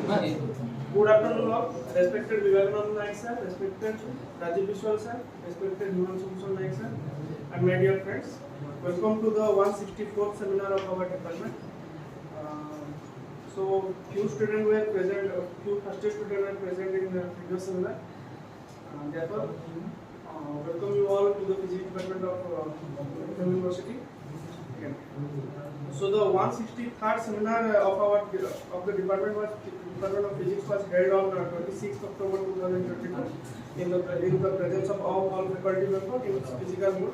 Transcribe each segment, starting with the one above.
Good afternoon all, respected Vivekanand Naik sir, respected Rajiv Vishwal sir, respected Himanshu Bhushan Naik sir, and my dear friends. Welcome to the 164th seminar of our department. So few students were present, few first year students were present in the previous seminar. Therefore, welcome you all to the physics department of IBM University. Again. So the 163rd seminar of the Department of Physics was held on 26th October 2022 in the presence of all faculty members in physical mode.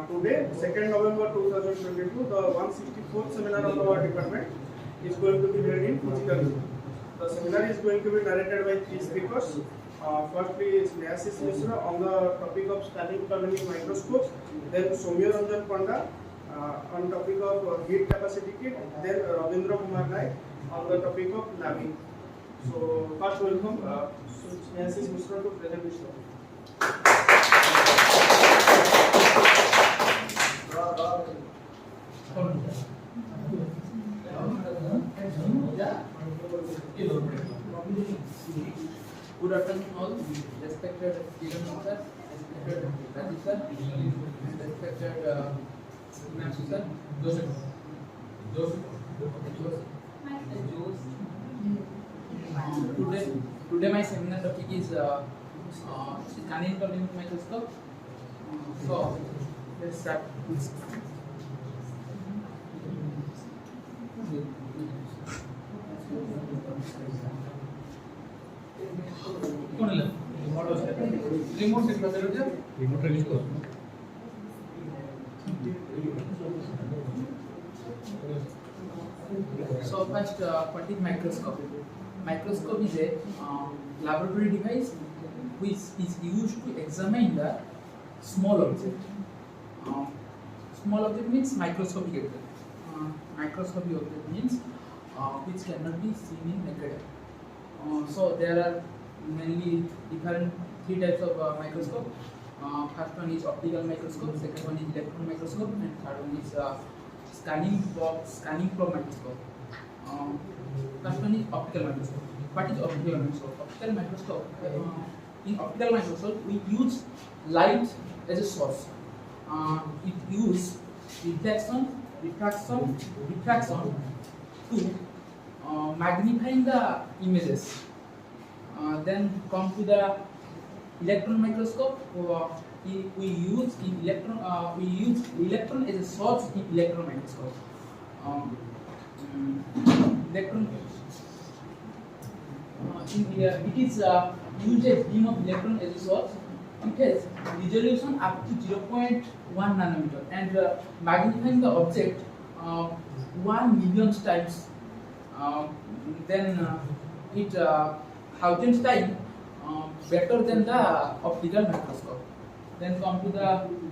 Today, 2nd November 2022, the 164th seminar of our department is going to be held in physical mode. The seminar is going to be narrated by 3 speakers. Firstly, Snehasish Mishra on the topic of scanning tunneling microscopes. Then Soumya Ranjan Panda on topic of heat capacity kit. Then Ravindra Kumar Naik on the topic of labbing. So first welcome Snehasish Mishra to present this topic. Good afternoon all, respected Kiran sir, respected Rajiv sir, respected Heinrich sir, Joseph. Today my seminar topic is scanning tunneling microscope. So let's start. Remote release करो. So first, what is microscope? Microscope is a laboratory device which is used to examine the small object. Small object means microscopic object. Microscopic object means which cannot be seen in naked eye. So there are mainly different 3 types of microscope. First one is optical microscope, second one is electron microscope, and third one is scanning probe microscope. First one is optical microscope. What is optical microscope? Optical microscope. In optical microscope, we use light as a source. It uses reflection to magnifying the images. Then come to the electron microscope. We use electron as a source in electron microscope. It is used a beam of electron as a source. It has resolution up to 0.1 nanometer and magnifying the object 1 million times. Then it thousands times better than the optical microscope. Then come to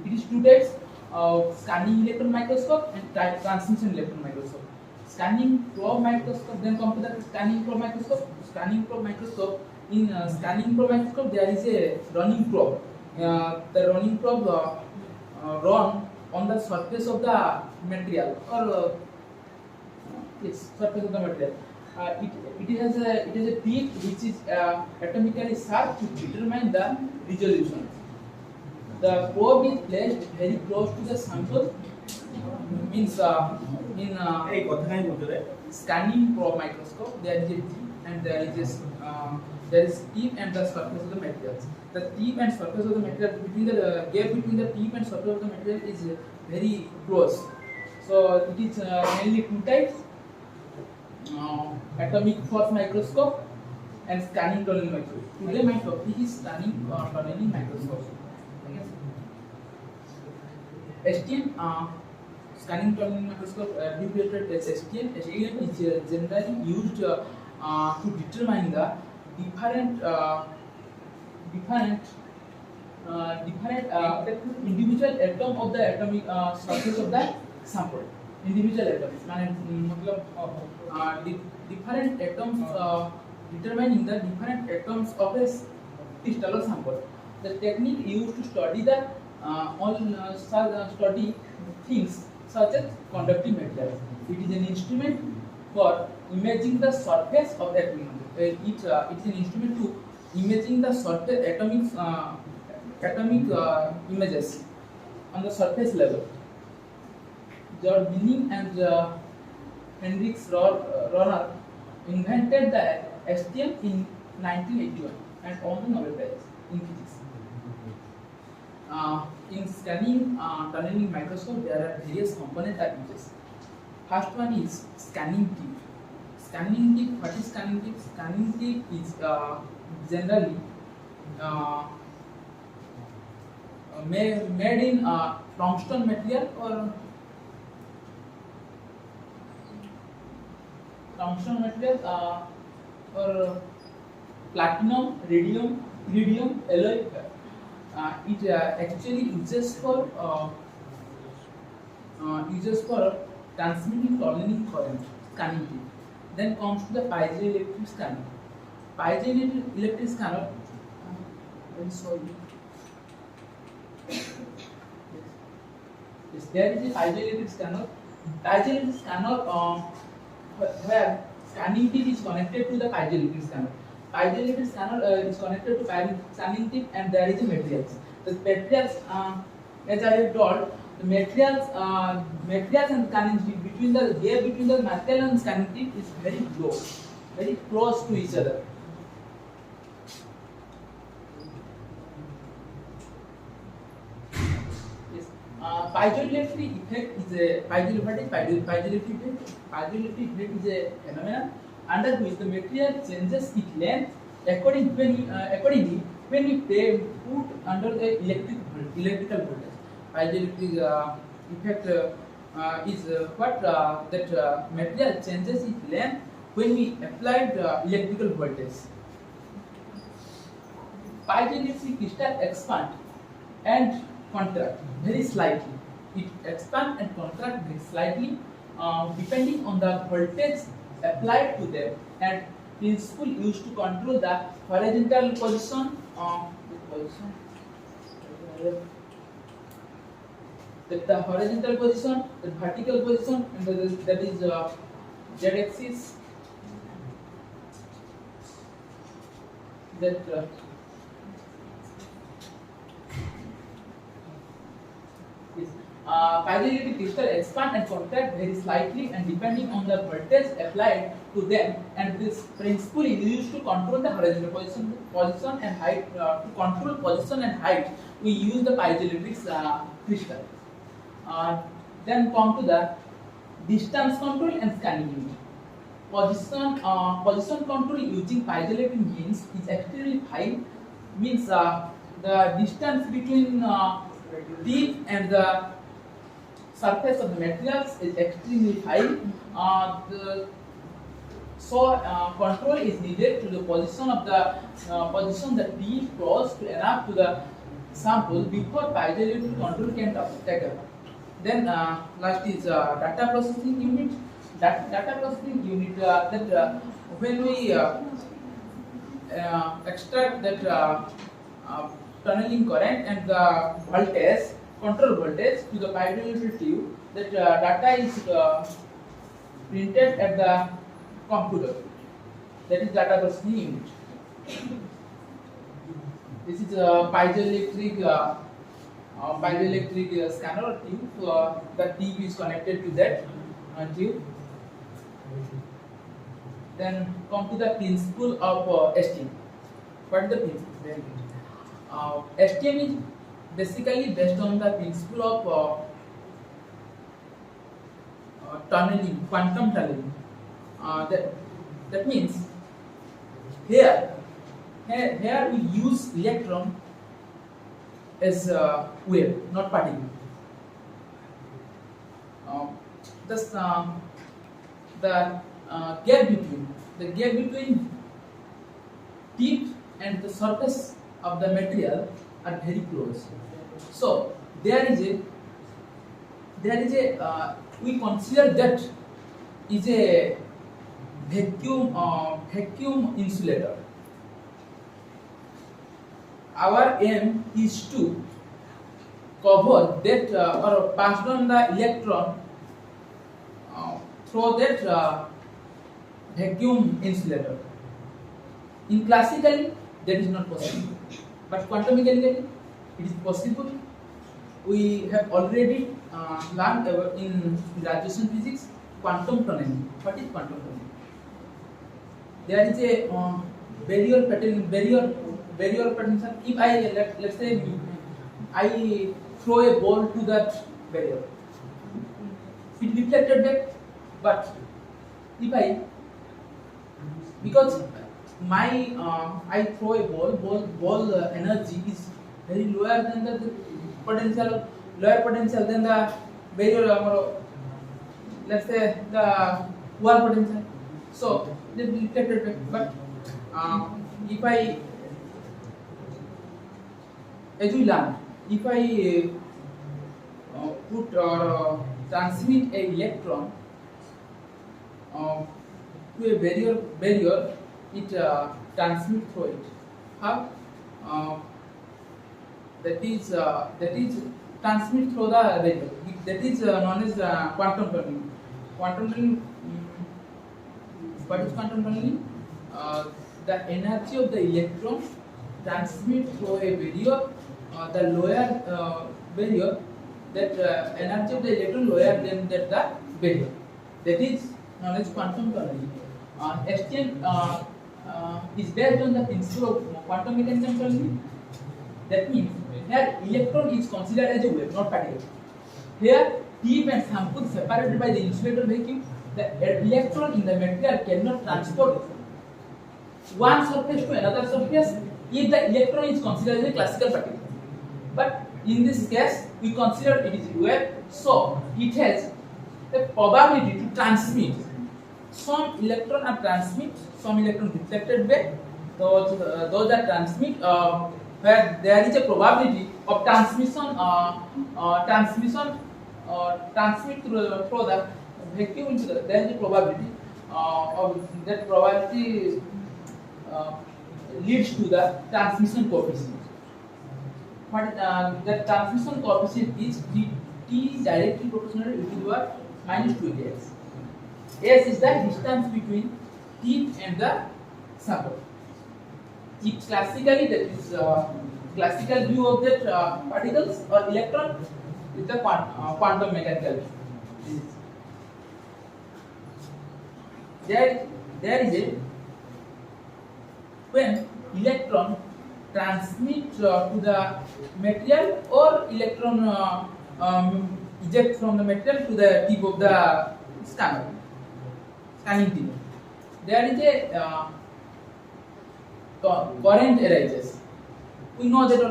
it is 2 types of scanning electron microscope and transmission electron microscope. Scanning probe microscope, then come to the scanning probe microscope. Scanning probe microscope. In scanning probe microscope, there is a running probe. The running probe run on the surface of the material or surface of the material. It has a peak which is atomically sharp to determine the resolution. The probe is placed very close to the sample. Means in scanning probe microscope there is a tip and there is tip and the surface of the material. The tip and surface of the material the gap between the tip and surface of the material is very close. So it is mainly 2 types. Atomic force microscope and scanning tunneling microscope. Today my topic is scanning tunneling microscope. STM scanning tunneling microscope abbreviated as STM. STM is generally used to determine the different individual atom of the atomic surface of the sample. Individual atoms, different atoms determining the different atoms of a crystal or sample. The technique used to study the study things such as conductive materials. It is an instrument for imaging the surface of the atomic number. It's an instrument to imaging the surface atomic images on the surface level. Gerd Binnig and Heinrich Rohrer invented the STM in 1981 and won the Nobel Prize in physics. In scanning tunneling microscope, there are various components that uses. First one is scanning tip. Scanning tip. What is scanning tip? Scanning tip is generally made in tungsten material or platinum, radium alloy. It actually uses for transmitting tunneling current, scanning tip. Then comes to the piezoelectric scanner. Piezoelectric scanner. I'm sorry. Yes, there is a piezoelectric scanner. Piezoelectric scanner where scanning tip is connected to the piezoelectric scanner. Piezoelectric scanner is connected to scanning tip, and there is a materials. The materials, as I have told, the materials and scanning tip between the material and scanning tip is very close to each other. Yes. Piezoelectric effect is a piezoelectric effect. Piezoelectric effect is a phenomenon under which the material changes its length accordingly when we put under the electrical voltage. Piezoelectric effect is what that material changes its length when we apply electrical voltage. Piezoelectric crystal expand and contract very slightly. It expands and contracts very slightly depending on the voltage applied to them, and principle used to control the horizontal position, the horizontal position, the vertical position, and that is z-axis. That piezoelectric crystal expand and contract very slightly and depending on the voltage applied to them, and this principle is used to control the horizontal position and height. To control position and height, we use the piezoelectric crystal. Then come to the distance control and scanning unit. Position control using piezoelectric means is extremely fine. Means the distance between tip and the surface of the materials is extremely high. Control is needed to the position of the position that tip close to enough to the sample before piezoelectric control can take over. Then last is data processing unit. Data processing unit that when we extract that tunneling current and the voltage, control voltage to the piezoelectric tube, that data is printed at the computer. That is data processing unit. This is a piezoelectric scanner tube. The tube is connected to that tube. Then come to the principle of STM. What is the principle? Very good. STM is basically based on the principle of tunneling, quantum tunneling. That means here we use electron as a wave, not particle. The gap between tip and the surface of the material are very close. So there is a we consider that is a vacuum insulator. Our aim is to cover that or pass on the electron through that vacuum insulator. In classically, that is not possible, but quantum mechanically, it is possible. We have already learned in graduation physics quantum tunneling. What is quantum tunneling? There is a barrier potential. If I let's say I throw a ball to that barrier, it reflected back. But if because my I throw a ball energy is very lower than the lower potential than the barrier. Let's say the wall potential. So it reflected back. But if I, as we learn, if I put or transmit a electron to a barrier, it transmits through it. How? That is transmit through the barrier. That is known as quantum tunneling. Quantum tunneling. What is quantum tunneling? The energy of the electron transmit through a barrier. The lower barrier, that energy of the electron lower than that the barrier. That is known as quantum tunneling. STM is based on the principle of quantum mechanical tunneling. That means here electron is considered as a wave, not particle. Here tip and sample separated by the insulator vacuum. The electron in the material cannot transport one surface to another surface if the electron is considered as a classical particle. But in this case, we consider it is wave, so it has the probability to transmit. Some electron are transmit, some electron reflected back. Those are transmit where there is a probability of transmission. Transmit through the vacuum into the. There is a probability of that probability leads to the transmission coefficient. But the transmission coefficient is T directly proportional to the minus 2x. S is the distance between tip and the sample. If classically, that is classical view of that particles or electron with the quantum mechanical. There is a when electron transmit to the material or electron eject from the material to the tip of the scanning tip. There is a current arises. We know that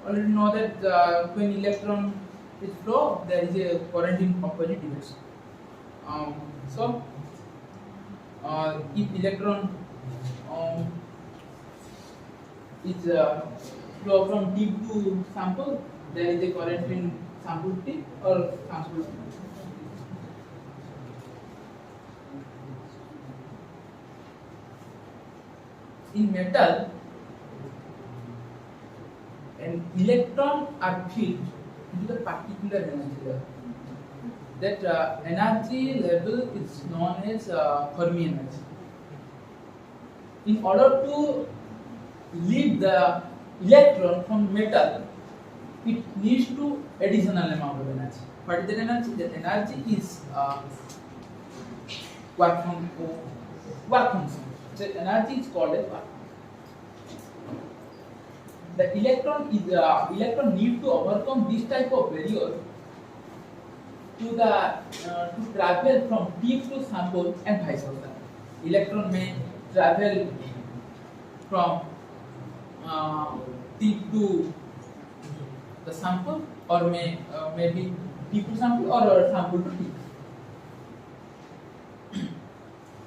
already know that when electron is flow, there is a current in opposite direction. If electron is flow from tip to sample, there is a current in sample tip or sample. In metal, an electron are filled into the particular energy level. That energy level is known as Fermi energy. In order to leave the electron from metal, it needs to additional amount of energy. What is that energy? That energy is work function. The energy is called as work. The electron need to overcome this type of barrier to travel from tip to sample and vice versa. Electron may travel from tip to the sample, or maybe tip to sample or sample to tip.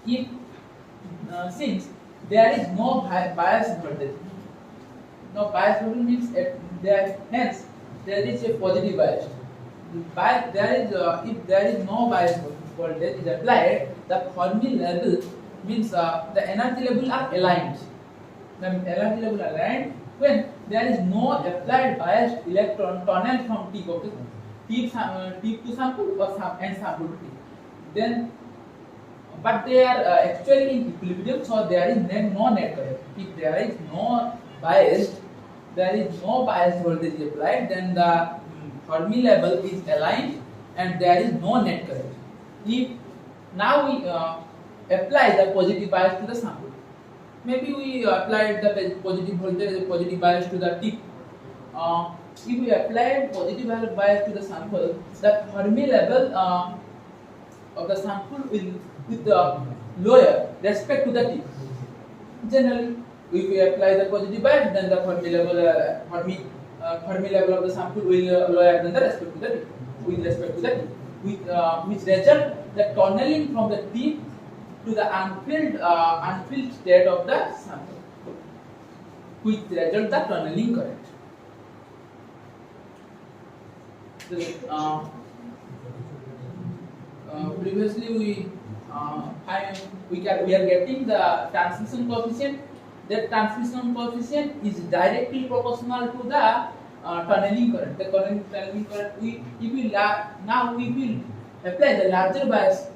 If since there is no bias voltage, no bias voltage means hence there is a positive bias. If there is no bias voltage is applied, the Fermi level means the energy level are aligned. The energy level are aligned when there is no applied biased electron tunnel from tip to sample or and sample to tip. Then but they are actually in equilibrium, so there is no net current. If there is no biased voltage applied, then the Fermi level is aligned and there is no net current. If now we apply the positive bias to the sample, maybe we applied the positive voltage, positive bias to the tip. If we apply positive bias to the sample, the Fermi level of the sample will be lower respect to the tip. Generally, if we apply the positive bias, then the Fermi level of the sample will lower than the respect to the tip. With respect to the tip, which result the tunneling from the tip to the unfilled state of the sample, which result the tunneling current. Previously we are getting the transmission coefficient. That transmission coefficient is directly proportional to the tunneling current. The tunneling current, now we will apply the larger bias.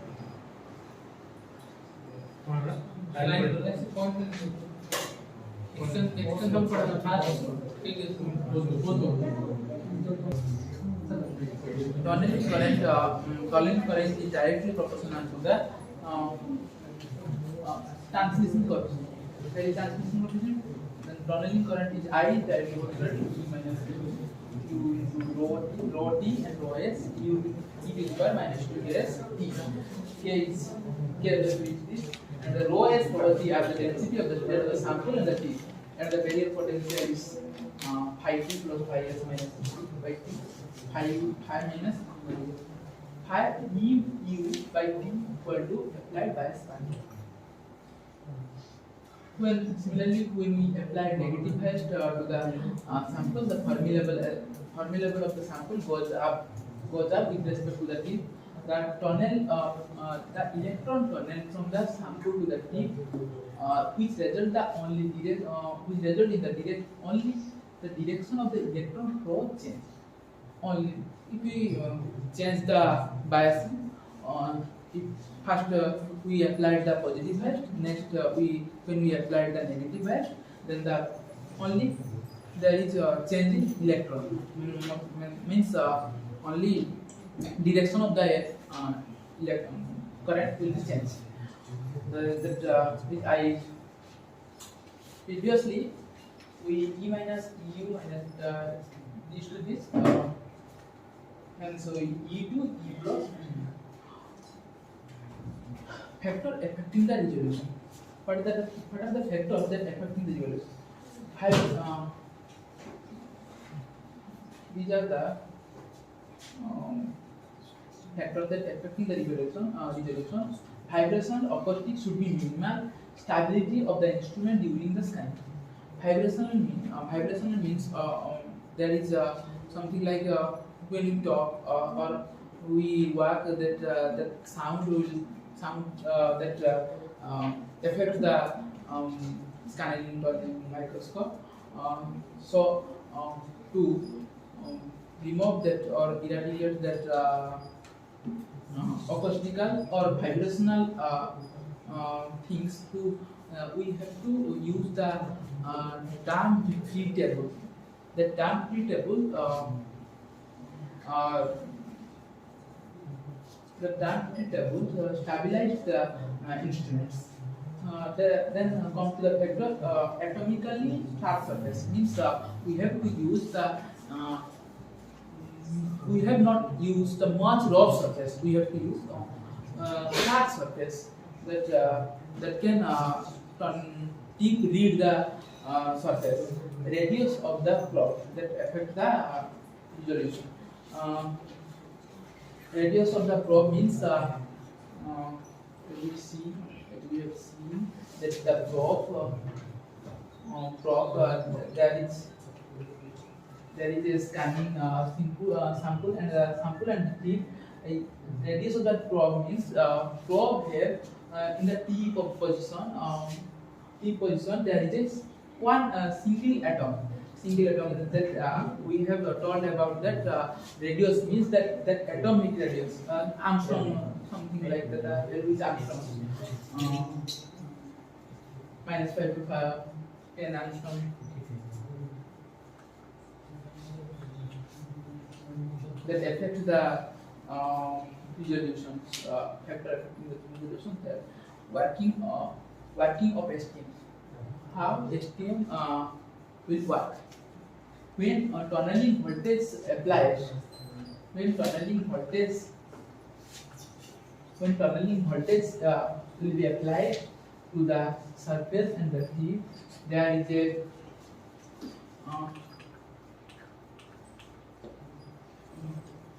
Tunneling current is directly proportional to the transmission coefficient. There is transmission coefficient. Then tunneling current is I is directly proportional to E minus Q into rho T and rho S U e to the power minus 2 ks T. K is this, and the rho S for the density of the sample and the T, and the barrier potential is phi T plus phi S minus by T, phi minus phi U by T equal to applied bias function. Well, similarly, when we apply negative bias to the sample, the Fermi level of the sample goes up with respect to the tip. The tunnel, the electron tunnel from the sample to the tip, which result in the direction of the electron flow change. Only if we change the bias, first we applied the positive bias. Next, when we applied the negative bias, then there is a change in electron. Means only direction of the electron current will be changed. Previously we E minus U minus this to this, and so E to E plus factor affecting the resolution. What are the factors that affecting the resolution? These are the factors that affecting the resolution. Vibration, acoustic should be minimal. Stability of the instrument during the scan. Vibrational means there is something like when you talk or we work, that sound that affects the scanning or the microscope. So to remove that or eradicate that acoustical or vibrational things, we have to use the damp-free table. The damp-free table stabilize the instruments. Then come to the factor atomically flat surface. Means we have to use the we have not used the much rough surface. We have to use flat surface that can read the surface. Radius of the probe that affect the resolution. Radius of the probe means we have seen that the probe there is a scanning sample and tip. Radius of the probe means probe here in the tip of position there is one single atom that we have told about that radius means that atomic radius, Armstrong something like that. Louis Armstrong, -5 to 10 Armstrong. That affect the resolutions, factor affecting the resolution. That working of STM. How STM will work? When a tunneling voltage applied, when tunneling voltage will be applied to the surface and the tip, there is a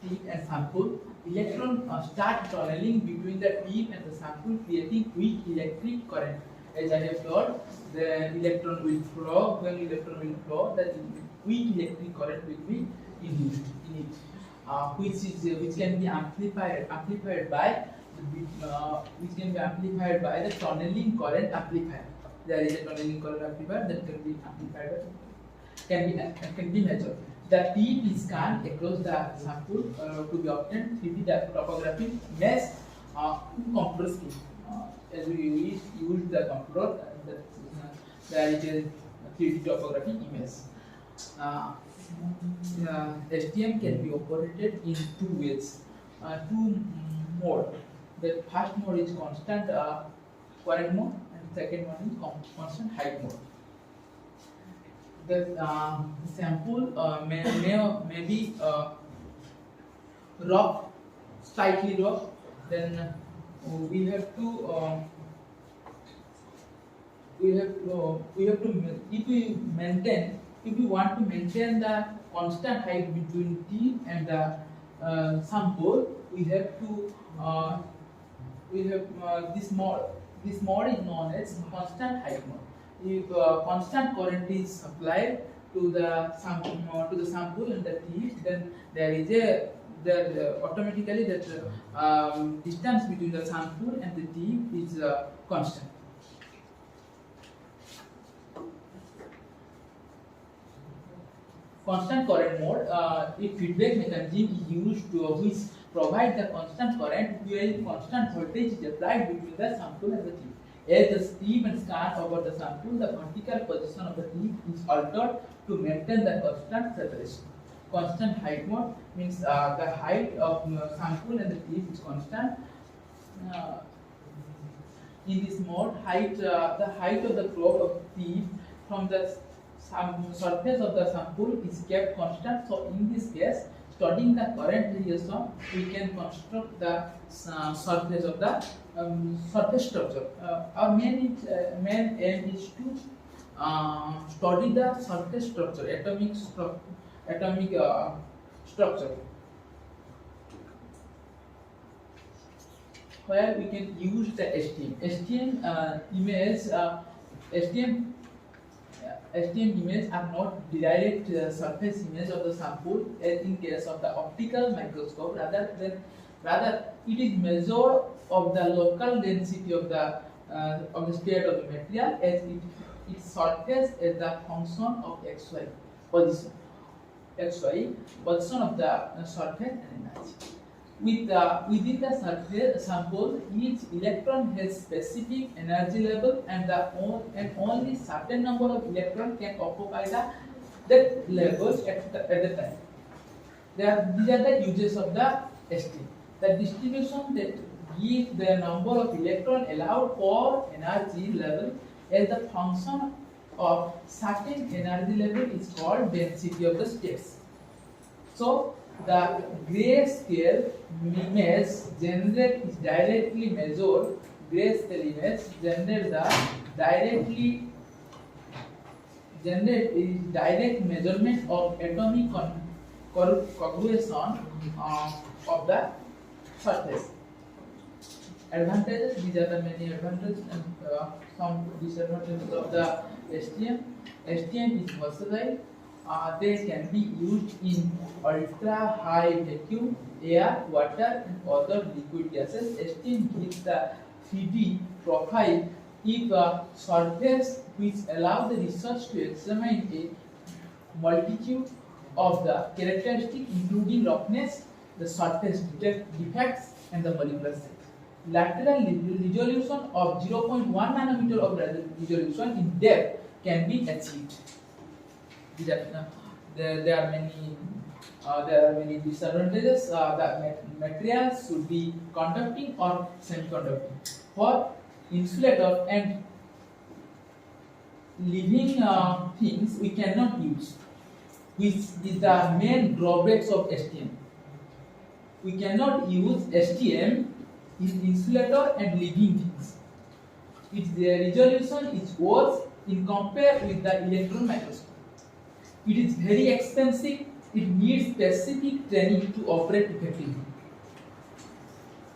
tip and sample. Electron start tunneling between the tip and the sample, creating weak electric current. As I have told, the electron will flow. When electron will flow, the weak electric current will be induced in it, which can be amplified by the tunneling current amplifier. There is a tunneling current amplifier that can be amplified, can be measured. The tip is scanned across the sample to be obtained 3D topographic mesh computer scheme. As we use the computer, there is a 3D topographic image. STM can be operated in two ways, two modes. The first mode is constant current mode, and second one is constant height mode. The sample may be rough, slightly rough. Then we have to if we want to maintain the constant height between tip and the sample, we have to this mode is known as constant height mode. If constant current is applied to the sample and the tip, then there is automatically that distance between the sample and the tip is constant. Constant current mode, if feedback mechanism is used to which provide the constant current where constant voltage is applied between the sample and the tip. As the steam and scan over the sample, the vertical position of the tip is altered to maintain the constant separation. Constant height mode means the height of sample and the tip is constant. In this mode, the height of the probe of tip from the surface of the sample is kept constant. So in this case, studying the current radiation, we can construct the surface of the surface structure. Our main aim is to study the surface structure, atomic structure, where we can use the STM images are not direct surface image of the sample as in case of the optical microscope. Rather it is measure of the local density of the state of the material as its surface as the function of xy position of the surface and energy. Within the surface sample, each electron has specific energy level, and only certain number of electrons can occupy that levels at the time. These are the uses of the STM. The distribution that gives the number of electrons allowed per energy level as the function of certain energy level is called density of the states. So the grayscale image generated is directly measured. Grayscale image generated is direct measurement of atomic configuration of the surface. Advantages: these are the many advantages and some disadvantages of the STM. STM is versatile. They can be used in ultra high vacuum, air, water, and other liquid gases. STM gives the 3D profile if a surface which allows the research to examine a multitude of the characteristics, including roughness, the surface defects, and the molecular size. lateral resolution of 0.1 nanometer of resolution in depth can be achieved. There are many disadvantages. The materials should be conducting or semiconducting. For insulator and living things we cannot use, which is the main drawbacks of STM. We cannot use STM in insulator and living things. Its resolution is worse in compare with the electron microscope. It is very expensive. It needs specific training to operate effectively.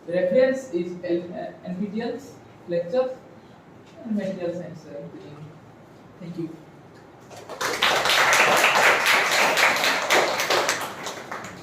Reference is NPTEL's lectures and material science. Thank you.